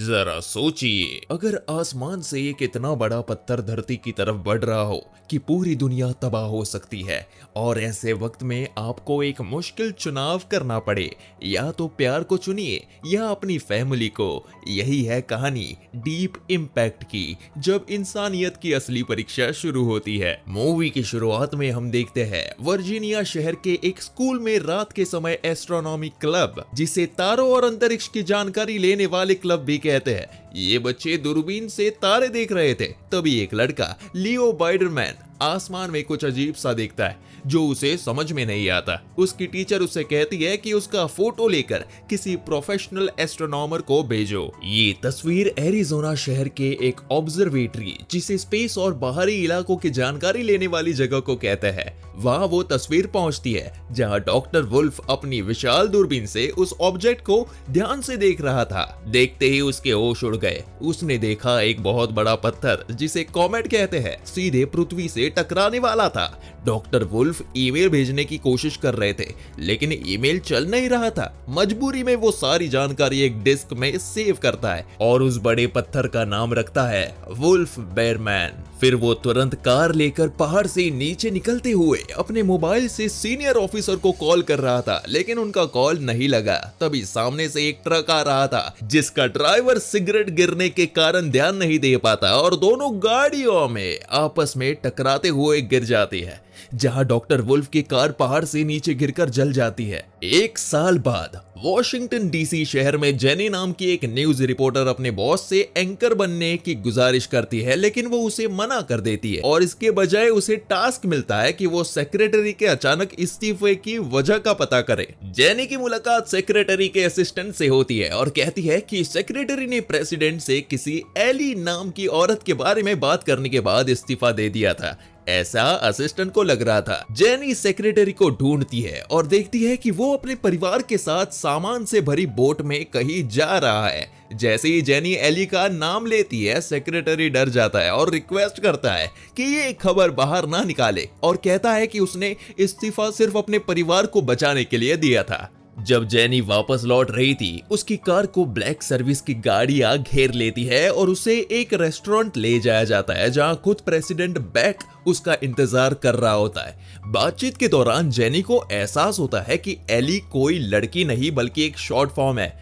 जरा सोचिए, अगर आसमान से एक इतना बड़ा पत्थर धरती की तरफ बढ़ रहा हो कि पूरी दुनिया तबाह हो सकती है, और ऐसे वक्त में आपको एक मुश्किल चुनाव करना पड़े, या तो प्यार को चुनिए या अपनी फैमिली को। यही है कहानी डीप इम्पैक्ट की, जब इंसानियत की असली परीक्षा शुरू होती है। मूवी की शुरुआत में हम देखते हैं वर्जीनिया शहर के एक स्कूल में रात के समय एस्ट्रोनॉमी क्लब, जिसे तारों और अंतरिक्ष की जानकारी लेने वाले क्लब भी कहते हैं। ये बच्चे दूरबीन से तारे देख रहे थे, तभी एक लड़का लियो बाइडरमैन आसमान में कुछ अजीब सा देखता है जो उसे समझ में नहीं आता। उसकी टीचर उससे कहती है कि उसका फोटो लेकर किसी प्रोफेशनल एस्ट्रोनॉमर को भेजो। ये तस्वीर एरिजोना शहर के एक ऑब्जर्वेटरी, जिसे स्पेस और बाहरी इलाकों की जानकारी लेने वाली जगह को कहते हैं, वहां वो तस्वीर पहुंचती है जहां डॉक्टर वुल्फ अपनी विशाल दूरबीन से उस ऑब्जेक्ट को ध्यान से देख रहा था। देखते ही उसके होश उड़ गए। उसने देखा एक बहुत बड़ा पत्थर, जिसे कॉमेट कहते हैं, सीधे पृथ्वी से टकराने वाला था। डॉक्टर वुल्फ ईमेल भेजने की कोशिश कर रहे थे, लेकिन ईमेल चल नहीं रहा था। मजबूरी में वो सारी जानकारी एक डिस्क में सेव करता है और उस बड़े पत्थर का नाम रखता है वुल्फ बेयरमैन। फिर वो तुरंत कार लेकर पहाड़ से नीचे निकलते हुए अपने मोबाइल से सीनियर ऑफिसर को कॉल कर रहा था, लेकिन उनका कॉल नहीं लगा। तभी सामने से एक ट्रक आ रहा था, जिसका ड्राइवर सिगरेट गिरने के कारण ध्यान नहीं दे पाता और दोनों गाड़ियों में आपस में टकराते हुए गिर जाती है, जहां डॉक्टर वुल्फ की कार पहाड़ से नीचे गिरकर जल जाती है। एक साल बाद वॉशिंगटन डीसी शहर में जेनी नाम की एक न्यूज रिपोर्टर अपने बॉस से एंकर बनने की गुजारिश करती है, लेकिन वो उसे मना कर देती है और इसके बजाय उसे टास्क मिलता है कि वो सेक्रेटरी के अचानक इस्तीफे की वजह का पता करे। जेनी की मुलाकात सेक्रेटरी के असिस्टेंट से होती है और कहती है कि सेक्रेटरी ने प्रेसिडेंट से किसी एली नाम की औरत के बारे में बात करने के बाद इस्तीफा दे दिया था। ऐसा असिस्टेंट को लग रहा था। जेनी सेक्रेटरी को ढूंढती है और देखती है कि वो अपने परिवार के साथ सामान से भरी बोट में कहीं जा रहा है। जैसे ही जेनी एली का नाम लेती है, सेक्रेटरी डर जाता है और रिक्वेस्ट करता है कि ये खबर बाहर ना निकाले, और कहता है कि उसने इस्तीफा सिर्फ अपने परिवार को बचाने के लिए दिया था। जब जेनी वापस लौट रही थी, उसकी कार को ब्लैक सर्विस की गाड़ियां घेर लेती है और उसे एक रेस्टोरेंट ले जाया जाता है, जहां खुद प्रेसिडेंट बेक उसका इंतजार कर रहा होता है। बातचीत के दौरान जेनी को एहसास होता है कि एली कोई लड़की नहीं बल्कि एक शॉर्ट फॉर्म है,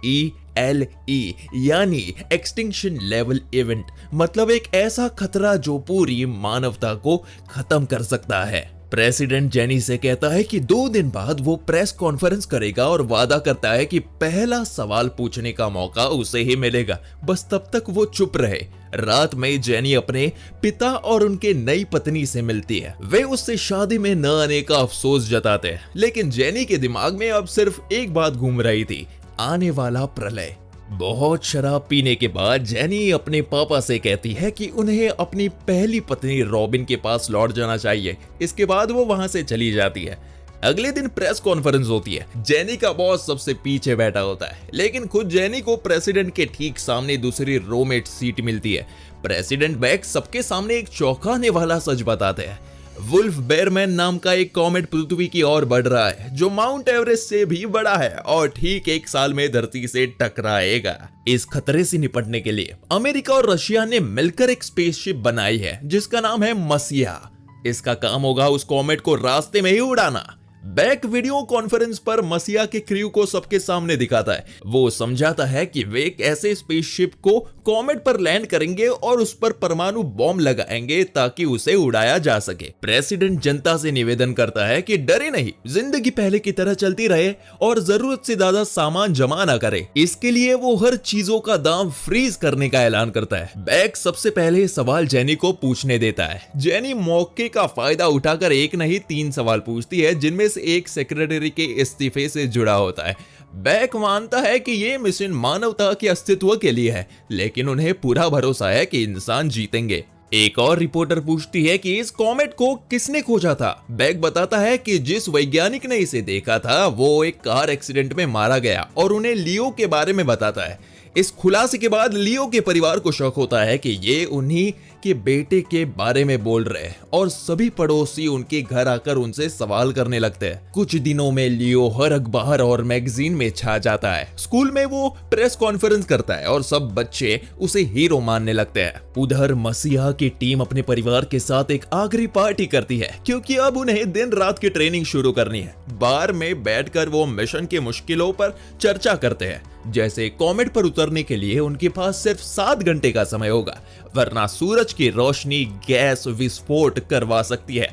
ELE, यानी एक्सटिंक्शन लेवल इवेंट, मतलब एक ऐसा खतरा जो पूरी मानवता को खत्म कर सकता है। प्रेसिडेंट जेनी से कहता है कि 2 दिन बाद वो प्रेस कॉन्फ्रेंस करेगा और वादा करता है कि पहला सवाल पूछने का मौका उसे ही मिलेगा, बस तब तक वो चुप रहे। रात में जेनी अपने पिता और उनके नई पत्नी से मिलती है। वे उससे शादी में न आने का अफसोस जताते हैं, लेकिन जेनी के दिमाग में अब सिर्फ एक बात घूम रही थी, आने वाला प्रलय। बहुत शराब पीने के बाद जेनी अपने पापा से कहती है कि उन्हें अपनी पहली पत्नी रॉबिन के पास लौट जाना चाहिए। इसके बाद वो वहां से चली जाती है। अगले दिन प्रेस कॉन्फ्रेंस होती है। जेनी का बॉस सबसे पीछे बैठा होता है, लेकिन खुद जेनी को प्रेसिडेंट के ठीक सामने दूसरी रो में सीट मिलती है। प्रेसिडेंट बेक सबके सामने एक चौंकाने वाला सच बताते हैं। वुल्फ बेयरमैन नाम का एक कॉमेट पृथ्वी की ओर बढ़ रहा है, जो माउंट एवरेस्ट से भी बड़ा है और ठीक 1 साल में धरती से टकराएगा। इस खतरे से निपटने के लिए अमेरिका और रशिया ने मिलकर एक स्पेसशिप बनाई है, जिसका नाम है मसिया। इसका काम होगा उस कॉमेट को रास्ते में ही उड़ाना। बैक वीडियो कॉन्फ्रेंस पर मसिया के क्रू को सबके सामने दिखाता है। वो समझाता है कि वे एक ऐसे स्पेसशिप को कॉमेट पर लैंड करेंगे और उस पर परमाणु बॉम्ब लगाएंगे ताकि उसे उड़ाया जा सके। प्रेसिडेंट जनता से निवेदन करता है कि डरे नहीं, जिंदगी पहले की तरह चलती रहे और जरूरत से ज्यादा सामान जमा ना करे। इसके लिए वो हर चीजों का दाम फ्रीज करने का ऐलान करता है। बैक सबसे पहले सवाल जेनी को पूछने देता है। जेनी मौके का फायदा उठाकर एक नहीं 3 सवाल पूछती है, जिनमें एक सेक्रेटरी के इस्तीफे से जुड़ा होता है। बैक मानता है कि यह मिशन मानवता के अस्तित्व के लिए है, लेकिन उन्हें पूरा भरोसा है कि इंसान जीतेंगे। एक और रिपोर्टर पूछती है कि इस कॉमेट को किसने खोजा था। बैक बताता है कि जिस वैज्ञानिक ने इसे देखा था वो एक कार एक्सीडेंट में मारा गया, और उन्हें लियो के बारे में बताता है। इस खुलासे के बाद लियो के परिवार को शक होता है कि ये उन्हीं के बेटे के बारे में बोल रहे हैं और सभी पड़ोसी उनके घर आकर उनसे सवाल करने लगते हैं। कुछ दिनों में लियो हर अखबार और मैगजीन में छा जाता है। स्कूल में वो प्रेस कॉन्फ्रेंस करता है और सब बच्चे उसे हीरो मानने लगते हैं। उधर मसीहा की टीम अपने परिवार के साथ एक आखिरी पार्टी करती है क्योंकि अब उन्हें दिन रात की ट्रेनिंग शुरू करनी है। बार में बैठकर वो मिशन की मुश्किलों पर चर्चा करते हैं, जैसे कॉमेट पर उतरने के लिए उनके पास सिर्फ 7 घंटे का समय होगा, वरना सूरज की रोशनी गैस विस्फोट करवा सकती है।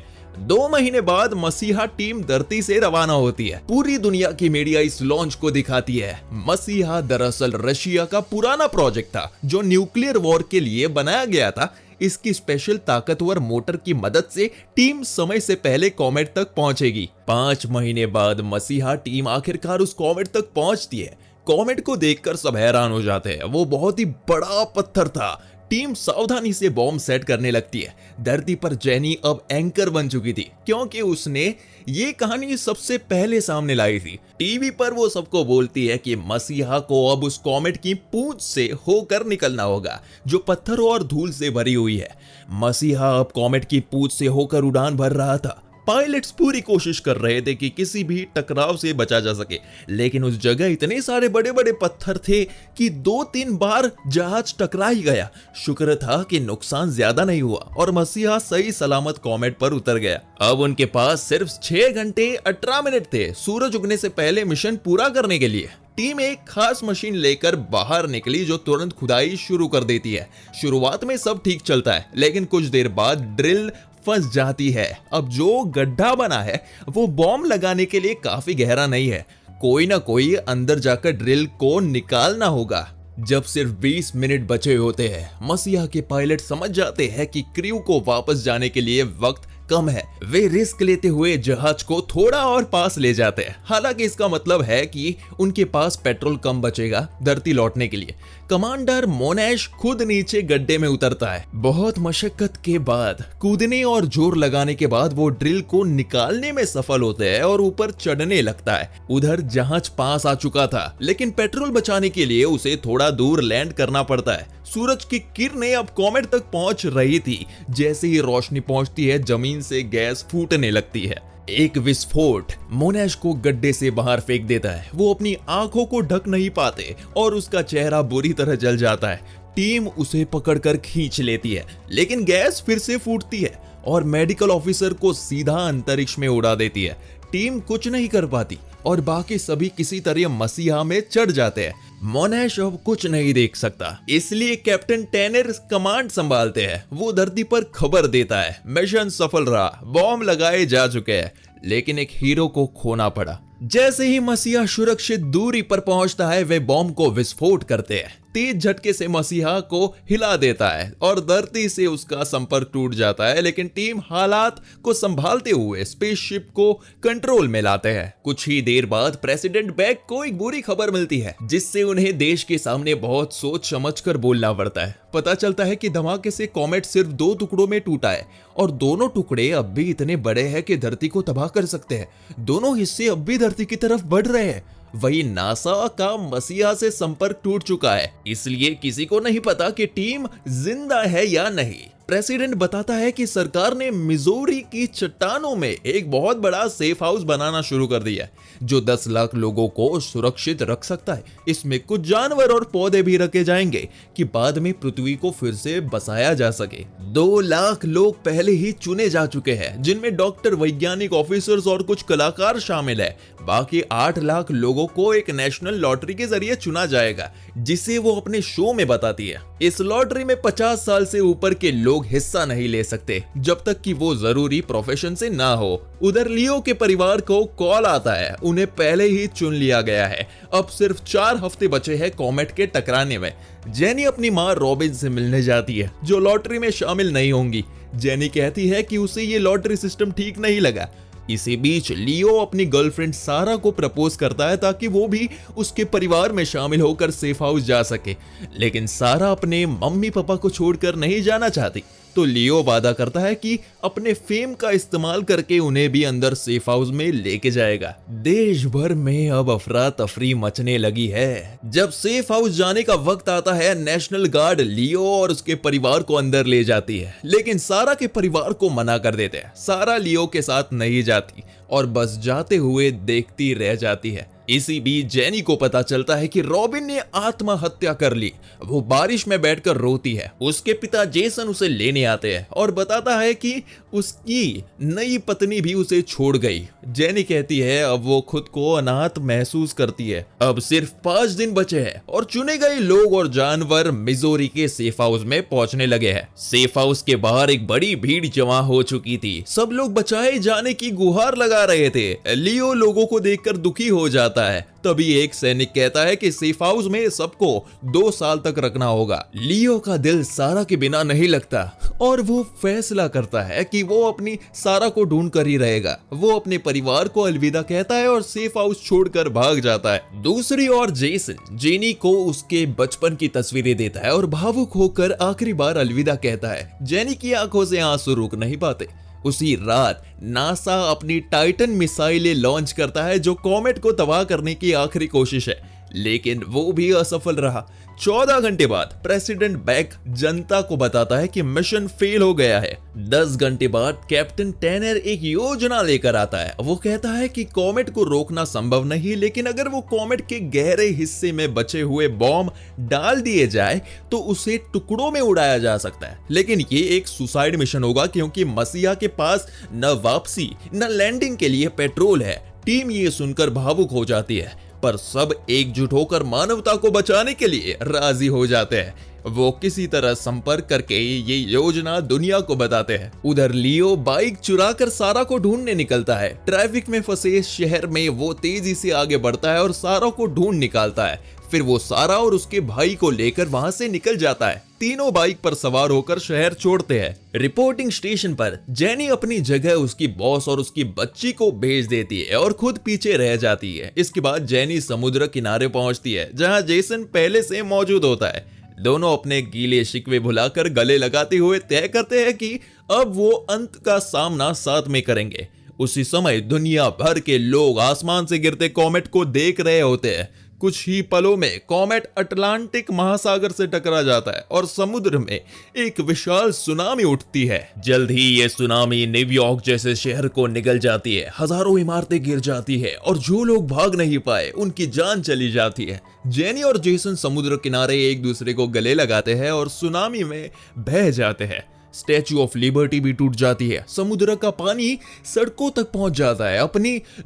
2 महीने बाद मसीहा टीम धरती से रवाना होती है। पूरी दुनिया की मीडिया इस लॉन्च को दिखाती है। मसीहा दरअसल रशिया का पुराना प्रोजेक्ट था जो न्यूक्लियर वॉर के लिए बनाया गया था। इसकी स्पेशल ताकतवर मोटर की मदद से टीम समय से पहले कॉमेट तक पहुंचेगी। 5 महीने बाद मसीहा टीम आखिरकार उस कॉमेट तक पहुंचती है। कॉमेट को देखकर सब हैरान हो जाते हैं। वो बहुत ही बड़ा पत्थर था। टीम सावधानी से बॉम्ब सेट करने लगती है। धरती पर जेनी अब एंकर बन चुकी थी क्योंकि उसने ये कहानी सबसे पहले सामने लाई थी। टीवी पर वो सबको बोलती है कि मसीहा को अब उस कॉमेट की पूंछ से होकर निकलना होगा जो पत्थरों और धूल से भरी हुई है। मसीहा अब कॉमेट की पूंछ से होकर उड़ान भर रहा था। पायलट्स पूरी कोशिश कर रहे थे कि किसी भी टकराव से बचा जा सके, लेकिन उस जगह इतने सारे बड़े बड़े पत्थर थे कि 2-3 बार जहाज टकरा ही गया। शुक्र था कि नुकसान ज्यादा नहीं हुआ और मसीहा सही सलामत कॉमेट पर उतर गया। अब उनके पास सिर्फ 6 घंटे 18 मिनट थे सूरज उगने से पहले मिशन पूरा करने के लिए। टीम एक खास मशीन लेकर बाहर निकली जो तुरंत खुदाई शुरू कर देती है। शुरुआत में सब ठीक चलता है, लेकिन कुछ देर बाद ड्रिल फंस जाती है। अब जो गड्ढा बना है वो बॉम्ब लगाने के लिए काफी गहरा नहीं है। कोई ना कोई अंदर जाकर ड्रिल को निकालना होगा। जब सिर्फ 20 मिनट बचे होते हैं, मसीहा के पायलट समझ जाते हैं कि क्रू को वापस जाने के लिए वक्त कम है। वे रिस्क लेते हुए जहाज को थोड़ा और पास ले जाते हैं। हालांकि इसका मतलब है कि उनके पास पेट्रोल कम बचेगा धरती लौटने के लिए। कमांडर मोनेश खुद नीचे गड्ढे में उतरता है। बहुत मशक्कत के बाद, कूदने और जोर लगाने के बाद वो ड्रिल को निकालने में सफल होते हैं और ऊपर चढ़ने लगता है। उधर जहाज पास आ चुका था, लेकिन पेट्रोल बचाने के लिए उसे थोड़ा दूर लैंड करना पड़ता है। सूरज की किरणें अब कॉमेट तक पहुंच रही थी। जैसे ही रोशनी पहुंचती है, जमीन से गैस फूटने लगती है। एक विस्फोट मोनेश को गड्ढे से बाहर फेंक देता है। वो अपनी आंखों को ढक नहीं पाते और उसका चेहरा बुरी तरह जल जाता है। टीम उसे पकड़कर खींच लेती है, लेकिन गैस फिर से फूटती है और मेडिकल ऑफिसर को सीधा अंतरिक्ष में उड़ा देती है। टीम कुछ नहीं कर पाती और बाकी सभी किसी तरह मसीहा में चढ़ जाते हैं। मोनेश अब कुछ नहीं देख सकता, इसलिए कैप्टन टैनर कमांड संभालते हैं। वो धरती पर खबर देता है, मिशन सफल रहा, बॉम्ब लगाए जा चुके हैं, लेकिन एक हीरो को खोना पड़ा। जैसे ही मसीहा सुरक्षित दूरी पर पहुंचता है, वे बॉम्ब को विस्फोट करते हैं। तेज झटके से मसीहा को हिला देता है और धरती से उसका संपर्क टूट जाता है, लेकिन टीम हालात को संभालते हुए स्पेसशिप को कंट्रोल में लाते हैं। कुछ ही देर बाद प्रेसिडेंट बेक को एक बुरी खबर मिलती है, जिससे उन्हें देश के सामने बहुत सोच समझकर बोलना पड़ता है। पता चलता है कि धमाके से कॉमेट सिर्फ 2 टुकड़ों में टूटा है और दोनों टुकड़े अब भी इतने बड़े हैं कि धरती को तबाह कर सकते हैं। दोनों हिस्से अब भी धरती की तरफ बढ़ रहे हैं। वही नासा का मसीहा से संपर्क टूट चुका है, इसलिए किसी को नहीं पता कि टीम जिंदा है या नहीं। प्रेसिडेंट बताता है कि सरकार ने मिजोरी की चट्टानों में एक बहुत बड़ा सेफ हाउस बनाना शुरू कर दिया है, जो 10 लाख लोगों को सुरक्षित रख सकता है। इसमें कुछ जानवर और पौधे भी रखे जाएंगे कि बाद में पृथ्वी को फिर से बसाया जा सके। 2 लाख लोग पहले ही चुने जा चुके हैं, जिनमें डॉक्टर, वैज्ञानिक, ऑफिसर्स और कुछ कलाकार शामिल है। बाकी 8 लाख लोगों को एक नेशनल लॉटरी के जरिए चुना जाएगा, जिसे वो अपने शो में बताती है। इस लॉटरी में 50 साल से ऊपर के लोग हिस्सा नहीं ले सकते, जब तक कि वो जरूरी प्रोफेशन से ना हो। उधर लियो के परिवार को कॉल आता है, उन्हें पहले ही चुन लिया गया है। अब सिर्फ 4 हफ्ते बचे हैं कॉमेट के टकराने में। जेनी अपनी माँ रॉबिन से मिलने जाती है, जो लॉटरी में शामिल नहीं होंगी। जेनी कहती है कि उसे ये लॉटरी सिस्टम ठीक नहीं लगा। इसी बीच लियो अपनी गर्लफ्रेंड सारा को प्रपोज करता है ताकि वो भी उसके परिवार में शामिल होकर सेफ हाउस जा सके, लेकिन सारा अपने मम्मी पापा को छोड़कर नहीं जाना चाहती। तो लियो वादा करता है कि अपने फेम का इस्तेमाल करके उन्हें भी अंदर सेफ हाउस में लेके जाएगा। देश भर में अब अफरा तफरी मचने लगी है। जब सेफ हाउस जाने का वक्त आता है, नेशनल गार्ड लियो और उसके परिवार को अंदर ले जाती है, लेकिन सारा के परिवार को मना कर देते हैं। सारा लियो के साथ नहीं जाती और बस जाते हुए देखती रह जाती है। इसी बीच जेनी को पता चलता है कि रॉबिन ने आत्महत्या कर ली। वो बारिश में बैठकर रोती है। उसके पिता जेसन उसे लेने आते हैं और बताता है कि उसकी नई पत्नी भी उसे छोड़ गई। जेनी कहती है अब वो खुद को अनाथ महसूस करती है। अब सिर्फ 5 दिन बचे हैं और चुने गए लोग और जानवर मिजोरी के सेफ हाउस में पहुंचने लगे हैं। सेफ हाउस के बाहर एक बड़ी भीड़ जमा हो चुकी थी। सब लोग बचाए जाने की गुहार लगा रहे थे। लियो लोगों को देखकर दुखी हो जाता है। तभी एक सैनिक कहता है कि सेफ हाउस में सबको 2 साल तक रखना होगा। लियो का दिल सारा के बिना नहीं लगता और वो फैसला करता है कि वो अपनी सारा को ढूंढ कर ही रहेगा। वो अपने परिवार को अलविदा कहता है और सेफ हाउस छोड़कर भाग जाता है। दूसरी ओर जेसन जेनी को उसके बचपन की तस्वीरें देता है और भावुक होकर आखिरी बार अलविदा कहता है। जेनी की आंखों से आंसू रुक नहीं पाते। उसी रात नासा अपनी टाइटन मिसाइलें लॉन्च करता है, जो कॉमेट को तबाह करने की आखिरी कोशिश है, लेकिन वो भी असफल रहा। 14 घंटे बाद प्रेसिडेंट बैक जनता को बताता है कि मिशन फेल हो गया है। 10 घंटे बाद कैप्टन टैनर एक योजना लेकर आता है। वो कहता है कि कॉमेट को रोकना संभव नहीं, लेकिन अगर वो कॉमेट के गहरे हिस्से में बचे हुए बॉम्ब डाल दिए जाए तो उसे टुकड़ों में उड़ाया जा सकता है। लेकिन ये एक सुसाइड मिशन होगा, क्योंकि मसीहा के पास न वापसी न लैंडिंग के लिए पेट्रोल है। टीम ये सुनकर भावुक हो जाती है, पर सब एकजुट होकर मानवता को बचाने के लिए राजी हो जाते हैं। वो किसी तरह संपर्क करके ये योजना दुनिया को बताते हैं। उधर लियो बाइक चुराकर सारा को ढूंढने निकलता है। ट्रैफिक में फंसे शहर में वो तेजी से आगे बढ़ता है और सारा को ढूंढ निकालता है। फिर वो सारा और उसके भाई को लेकर वहां से निकल जाता है। तीनों बाइक पर सवार होकर शहर छोड़ते हैं। रिपोर्टिंग स्टेशन पर जेनी अपनी जगह उसकी बॉस और उसकी बच्ची को भेज देती है और खुद पीछे रह जाती है। इसके बाद जेनी समुद्र किनारे पहुंचती है, जहां जेसन पहले से मौजूद होता है। दोनों अपने गीले शिकवे भुलाकर गले लगाते हुए तय करते हैं कि अब वो अंत का सामना साथ में करेंगे। उसी समय दुनिया भर के लोग आसमान से गिरते कॉमेट को देख रहे होते हैं। कुछ ही पलों में कॉमेट अटलांटिक महासागर से टकरा जाता है और समुद्र में एक विशाल सुनामी उठती है। जल्द ही ये सुनामी न्यूयॉर्क जैसे शहर को निगल जाती है। हजारों इमारतें गिर जाती है और जो लोग भाग नहीं पाए उनकी जान चली जाती है। जेनी और जेसन समुद्र किनारे एक दूसरे को गले लगाते हैं और सुनामी में बह जाते हैं। स्टैच्यू ऑफ लिबर्टी भी टूट जाती है। समुद्र का पानी सड़कों तक पहुंच जाता है।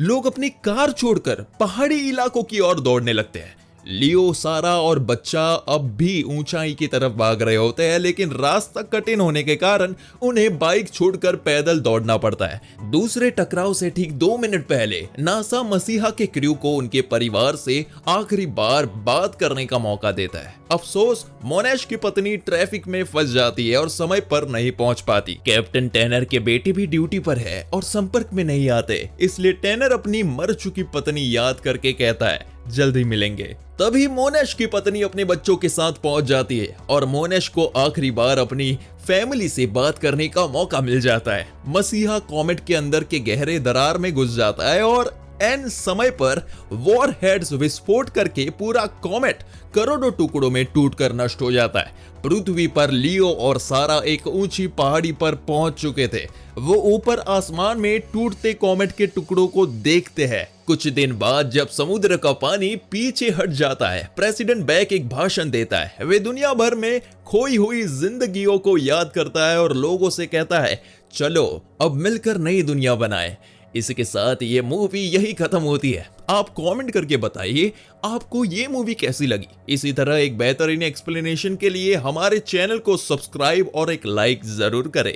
लोग अपनी कार छोड़कर पहाड़ी इलाकों की ओर दौड़ने लगते हैं। लियो, सारा और बच्चा अब भी ऊंचाई की तरफ भाग रहे होते हैं, लेकिन रास्ता कठिन होने के कारण उन्हें बाइक छोड़कर पैदल दौड़ना पड़ता है। दूसरे टकराव से ठीक 2 मिनट पहले नासा मसीहा के क्रू को उनके परिवार से आखिरी बार बात करने का मौका देता है। अफसोस, मोनेश की पत्नी ट्रैफिक में फंस जाती है और समय पर नहीं पहुंच पाती। कैप्टन टैनर के बेटे भी ड्यूटी पर है और संपर्क में नहीं आते, इसलिए टैनर अपनी मर चुकी पत्नी याद करके कहता है जल्दी मिलेंगे। तभी मोनेश की पत्नी अपने बच्चों के साथ पहुंच जाती है और मोनेश को आखिरी बार अपनी फैमिली से बात करने का मौका मिल जाता है। मसीहा कॉमेट के अंदर के गहरे दरार में घुस जाता है और एन समय पर वॉर हेड्स विस्फोट करके पूरा कॉमेट करोड़ों टुकड़ों में टूटकर नष्ट हो जाता है। पृथ्वी पर लियो और सारा एक ऊंची पहाड़ी पर पहुंच चुके थे। वो ऊपर आसमान में टूटते कॉमेट के टुकड़ों को देखते हैं। कुछ दिन बाद जब समुद्र का पानी पीछे हट जाता है, प्रेसिडेंट बैक एक भाषण देता है। वे दुनिया भर में खोई हुई जिंदगियों को याद करता है और लोगों से कहता है चलो अब मिलकर नई दुनिया बनाएं। इसके साथ ये मूवी यही खत्म होती है। आप कमेंट करके बताइए आपको ये मूवी कैसी लगी। इसी तरह एक बेहतरीन एक्सप्लेनेशन के लिए हमारे चैनल को सब्सक्राइब और एक लाइक जरूर करें।